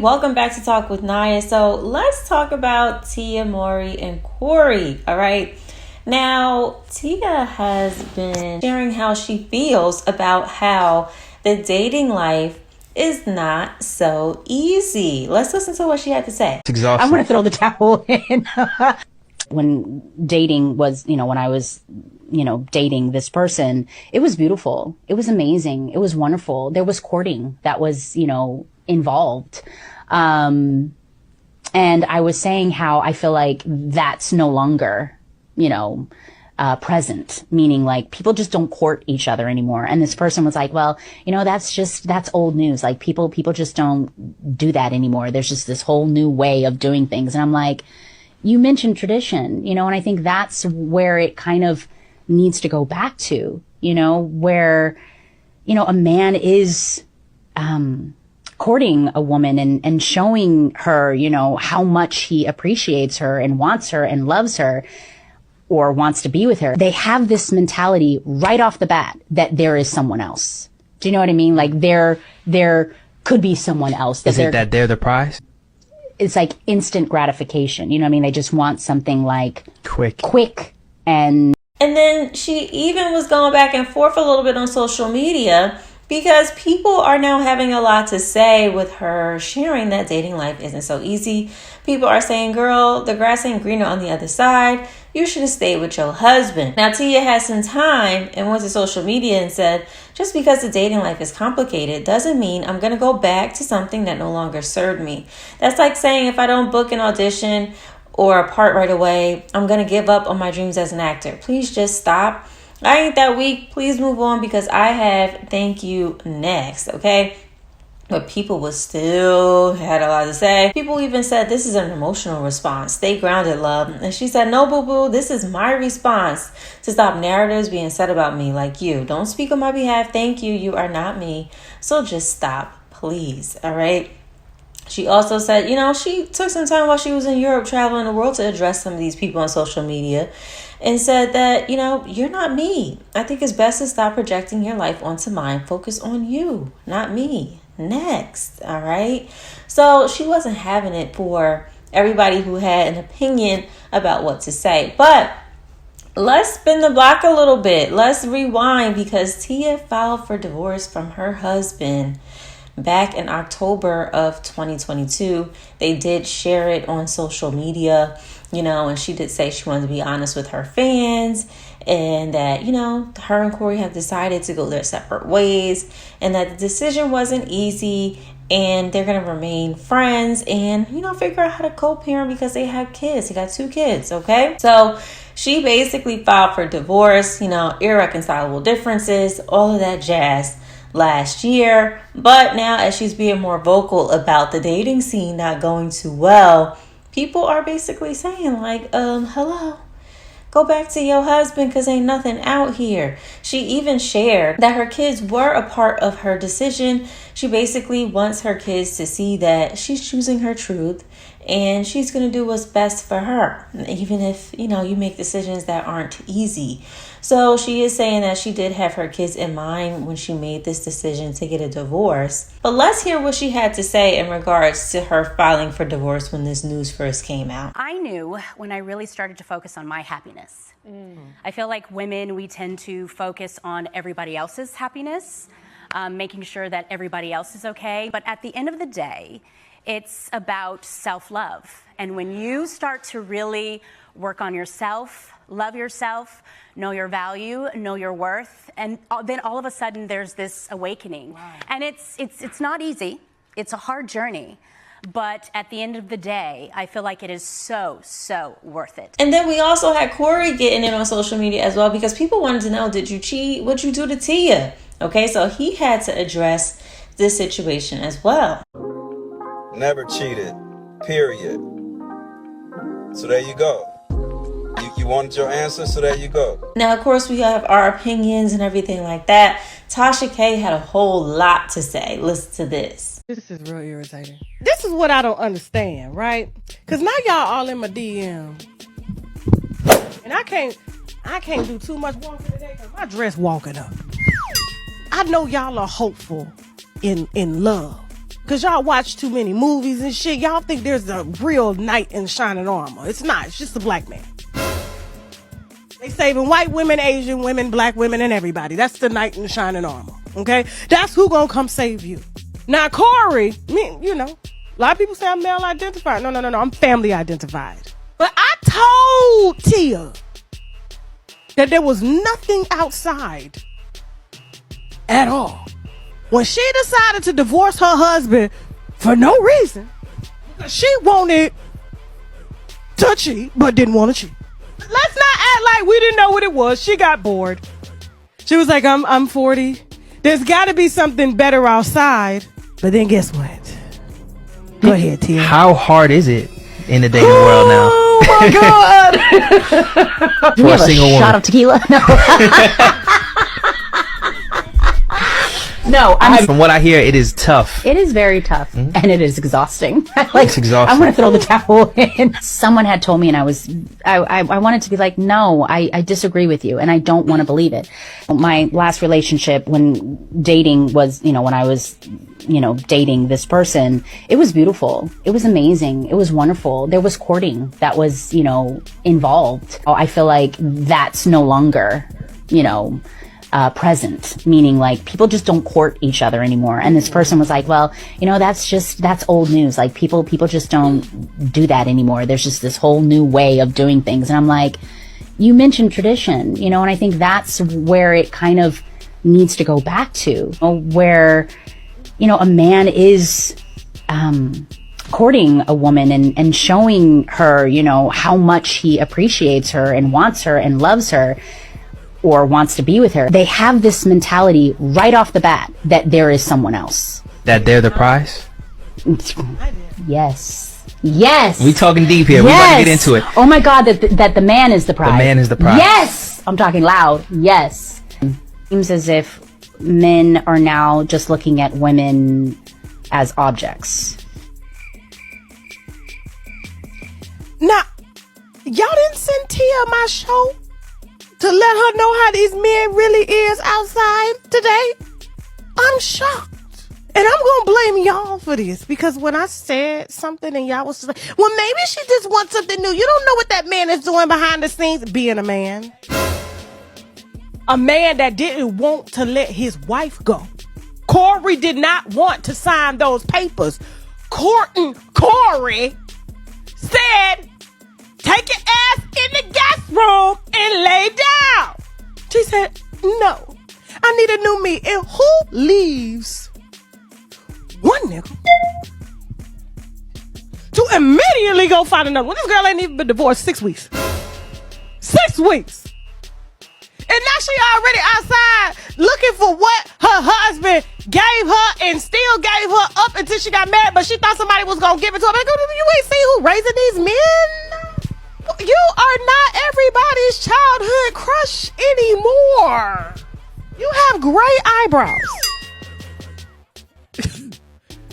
welcome back to Talk with Nia. So let's talk about Tia, Mowry, and Corey. All right. Now, Tia has been sharing how she feels about how the dating life is not so easy. Let's listen to what she had to say. It's exhausting. I'm going to throw the towel in. When dating was, when I was, dating this person, it was beautiful. It was amazing. It was wonderful. There was courting that was, involved. And I was saying how I feel like that's no longer, present, meaning like people just don't court each other anymore. And this person was like, well, that's old news. Like people just don't do that anymore. There's just this whole new way of doing things. And I'm like, you mentioned tradition, and I think that's where it kind of needs to go back to, where, a man is, courting a woman and showing her, how much he appreciates her and wants her and loves her or wants to be with her. They have this mentality right off the bat that there is someone else. Do you know what I mean? Like there could be someone else. Is it that they're the prize? It's like instant gratification. You know what I mean? They just want something like quick and then she even was going back and forth a little bit on social media because people are now having a lot to say with her sharing that dating life isn't so easy. People are saying, girl, the grass ain't greener on the other side. You should have stayed with your husband. Now, Tia had some time and went to social media and said, just because the dating life is complicated doesn't mean I'm going to go back to something that no longer served me. That's like saying if I don't book an audition or a part right away, I'm going to give up on my dreams as an actor. Please just stop. I ain't that weak. Please move on because I have thank you next, okay? But people was still had a lot to say. People even said this is an emotional response. Stay grounded, love. And she said, no, boo-boo, this is my response to stop narratives being said about me like you. Don't speak on my behalf. Thank you. You are not me. So just stop, please. All right? She also said, she took some time while she was in Europe traveling the world to address some of these people on social media and said that, you're not me. I think it's best to stop projecting your life onto mine. Focus on you, not me. Next. All right. So she wasn't having it for everybody who had an opinion about what to say. But let's spin the block a little bit. Let's rewind because Tia filed for divorce from her husband back in October of 2022. They did share it on social media, and she did say she wanted to be honest with her fans and that, her and Corey have decided to go their separate ways and that the decision wasn't easy and they're going to remain friends and, figure out how to co-parent because they have kids. They got 2 kids. Okay. So she basically filed for divorce, irreconcilable differences, all of that jazz last year. But now as she's being more vocal about the dating scene not going too well, people are basically saying like, hello, go back to your husband because ain't nothing out here. She even shared that her kids were a part of her decision. She basically wants her kids to see that she's choosing her truth and she's going to do what's best for her, even if, you make decisions that aren't easy. So she is saying that she did have her kids in mind when she made this decision to get a divorce. But let's hear what she had to say in regards to her filing for divorce when this news first came out. I knew when I really started to focus on my happiness. I feel like women, we tend to focus on everybody else's happiness, making sure that everybody else is okay. But at the end of the day, it's about self-love. And when you start to really work on yourself, love yourself, know your value, know your worth, and then all of a sudden there's this awakening. Wow. And it's not easy. It's a hard journey. But at the end of the day, I feel like it is so, so worth it. And then we also had Corey getting it on social media as well because people wanted to know, did you cheat? What'd you do to Tia? Okay, so he had to address this situation as well. Never cheated, period. So there you go. You wanted your answer, so there you go. Now, of course, we have our opinions and everything like that. Tasha K had a whole lot to say. Listen to this. This is real irritating. This is what I don't understand, right? Because now y'all all in my DM. And I can't do too much walking today because my dress walking up. I know y'all are hopeful in love. Because y'all watch too many movies and shit. Y'all think there's a real knight in shining armor. It's not. It's just a black man. They saving white women, Asian women, black women, and everybody. That's the knight in the shining armor. Okay? That's who gonna come save you. Now, Corey, you know, a lot of people say I'm male identified. No. I'm family identified. But I told Tia that there was nothing outside at all. When she decided to divorce her husband for no reason, because she wanted to cheat, but didn't want to cheat. Let's not act like we didn't know what it was. She got bored. She was like, I'm 40. There's got to be something better outside. But then guess what? Go ahead, Tia. How hard is it in the dating world now? Oh my God! Do we have a single shot woman. of tequila? No. No, From what I hear, it is tough. It is very tough, and it is exhausting. It's exhausting. I'm gonna throw the towel in. Someone had told me, and I wanted to be like, no, I disagree with you, and I don't want to believe it. My last relationship, when dating was, when I was, dating this person, it was beautiful. It was amazing. It was wonderful. There was courting that was, involved. I feel like that's no longer, present, meaning like people just don't court each other anymore. And this person was like, well, that's old news. Like people just don't do that anymore. There's just this whole new way of doing things. And I'm like, you mentioned tradition, and I think that's where it kind of needs to go back to, where, a man is, courting a woman and showing her, how much he appreciates her and wants her and loves her, or wants to be with her. They have this mentality right off the bat that there is someone else. That they're the prize? Yes. Yes. We talking deep here. We about to get into it. Oh my God, that the man is the prize. The man is the prize. Yes. I'm talking loud. Yes. It seems as if men are now just looking at women as objects. Now, y'all didn't send Tia my show to let her know how these men really is outside today? I'm shocked. And I'm going to blame y'all for this, because when I said something and y'all was like, well, maybe she just wants something new. You don't know what that man is doing behind the scenes, being a man. A man that didn't want to let his wife go. Corey did not want to sign those papers. Corey said, take your ass in the guest room and lay down. She said, no, I need a new me. And who leaves one nigga to immediately go find another one? This girl ain't even been divorced 6 weeks. 6 weeks. And now she already outside looking for what her husband gave her and still gave her up until she got married, but she thought somebody was going to give it to her. Like, you ain't see who raising these men? You are not everybody's childhood crush anymore. You have gray eyebrows.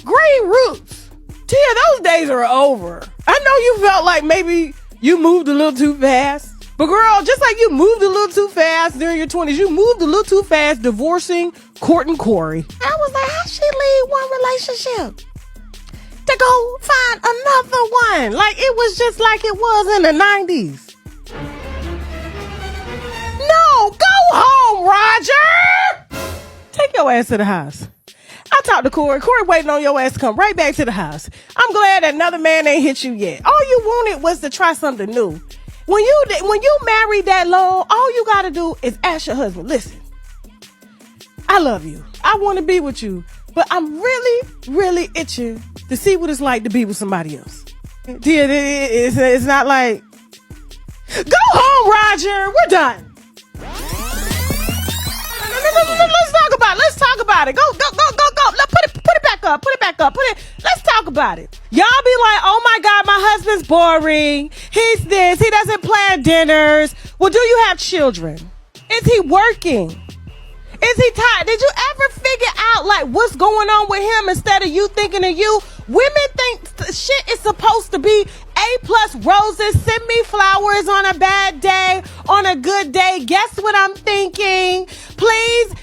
Gray roots. Tia, those days are over. I know you felt like maybe you moved a little too fast. But girl, just like you moved a little too fast during your 20s, you moved a little too fast divorcing Courtney Corey. I was like, how'd she leave one relationship to go find another one? Like, it was just like it was in the 90s. No, go home, Roger! Take your ass to the house. I talked to Corey. Corey waiting on your ass to come right back to the house. I'm glad that another man ain't hit you yet. All you wanted was to try something new. When you married that long, all you gotta do is ask your husband, listen, I love you. I want to be with you, but I'm really, really itching to see what it's like to be with somebody else. It's not like, go home, Roger. We're done. Let's talk about it. Go. Put it back up. Let's talk about it. Y'all be like, oh my God, my husband's boring. He's this. He doesn't plan dinners. Well, do you have children? Is he working? Is he tired? Did you ever figure out like what's going on with him instead of you thinking of you? Women think shit is supposed to be A+ roses. Send me flowers on a bad day, on a good day. Guess what I'm thinking? Please,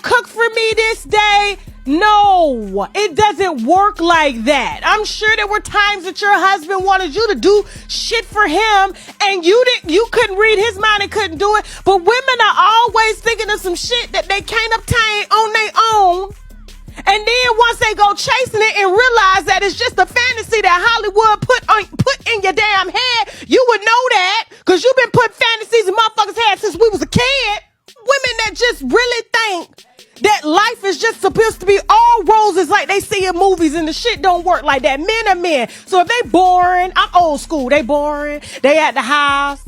cook for me this day. No, it doesn't work like that. I'm sure there were times that your husband wanted you to do shit for him and you couldn't read his mind and couldn't do it. But women are always thinking of some shit that they can't obtain on their own. And then once they go chasing it and realize that it's just a fantasy that Hollywood put in your damn head, you would know that because you've been putting fantasies in motherfuckers' head since we was a kid. Women that just really think that life is just supposed to be all roses like they see in movies, and the shit don't work like that. Men are men. So if they boring, I'm old school. They boring. They at the house,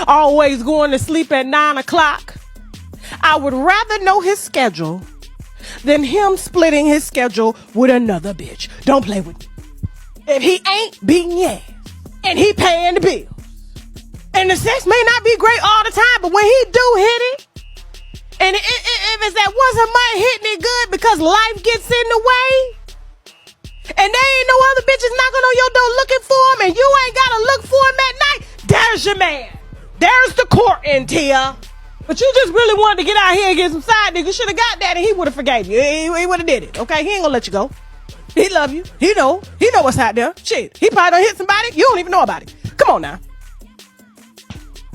always going to sleep at 9 o'clock. I would rather know his schedule than him splitting his schedule with another bitch. Don't play with me. If he ain't beating your ass and he paying the bills, and the sex may not be great all the time, but when he do hit it, and if it's that once a month hitting it good because life gets in the way, and there ain't no other bitches knocking on your door looking for him, and you ain't gotta look for him at night, there's your man. There's the courting, Tia. But you just really wanted to get out here and get some side niggas. Should have got that and he would have forgave you. He would have did it, okay? He ain't gonna let you go. He love you. He know what's out there. Shit, he probably done hit somebody. You don't even know about it. Come on now.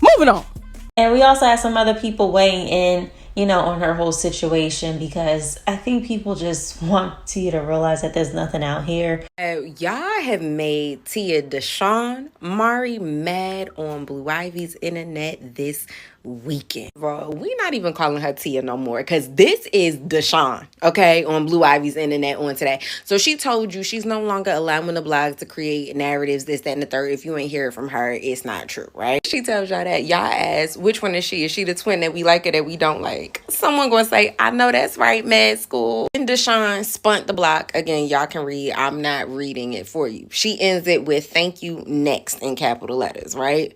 Moving on. And we also had some other people weighing in, on her whole situation, because I think people just want Tia to realize that there's nothing out here. Y'all have made Tia Deshawn Mowry mad on Blue Ivy's internet this weekend. Bro, we not even calling her Tia no more, because this is Deshawn, okay, on Blue Ivy's internet on today. So she told you she's no longer allowing the blog to create narratives, this, that, and the third. If you ain't hear it from her, it's not true, right? She tells y'all that. Y'all ask, which one is she? Is she the twin that we like or that we don't like? Someone gonna say, I know that's right, med school. And Deshawn spunt the block. Again, y'all can read. I'm not reading it for you. She ends it with, thank you, next, in capital letters, right?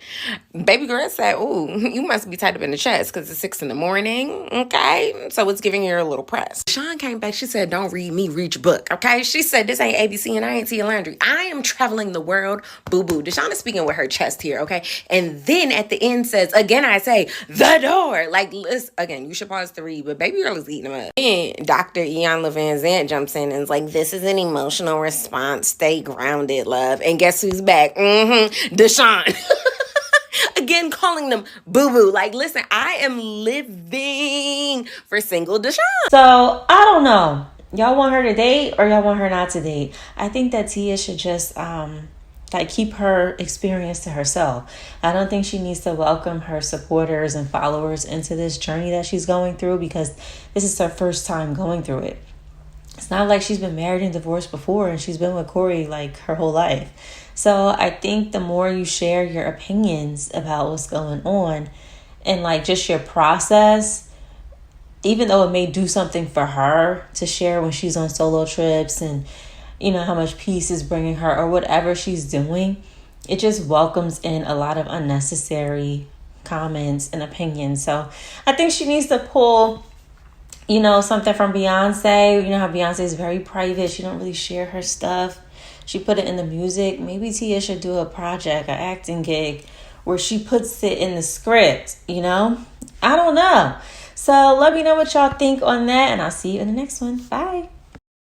Baby girl said, ooh, you must be tied up in the chest because it's 6 a.m, okay? So it's giving her a little press. Sean came back. She said, don't read me, read your book, okay? She said, this ain't ABC and I ain't Tia Landry. I am traveling the world, boo-boo. Deshawn is speaking with her chest here, okay? And then at the end says, again, I say, the door. Like, listen, again, you should pause to read, but baby girl is eating them up. And Dr. Ian Van Zant jumps in and is like, this is an emotional response. Stay grounded, love. And guess who's back? Deshawn. Again, calling them boo-boo. Like, listen, I am living for single Deshawn. So, I don't know. Y'all want her to date or y'all want her not to date? I think that Tia should just keep her experience to herself. I don't think she needs to welcome her supporters and followers into this journey that she's going through, because this is her first time going through it. It's not like she's been married and divorced before, and she's been with Corey like her whole life. So I think the more you share your opinions about what's going on and like just your process, even though it may do something for her to share when she's on solo trips and how much peace is bringing her or whatever she's doing, it just welcomes in a lot of unnecessary comments and opinions. So I think she needs to pull something from Beyonce. How Beyonce is very private. She don't really share her stuff. She put it in the music. Maybe Tia should do a project, an acting gig, where she puts it in the script, I don't know. So let me know what y'all think on that, and I'll see you in the next one. Bye.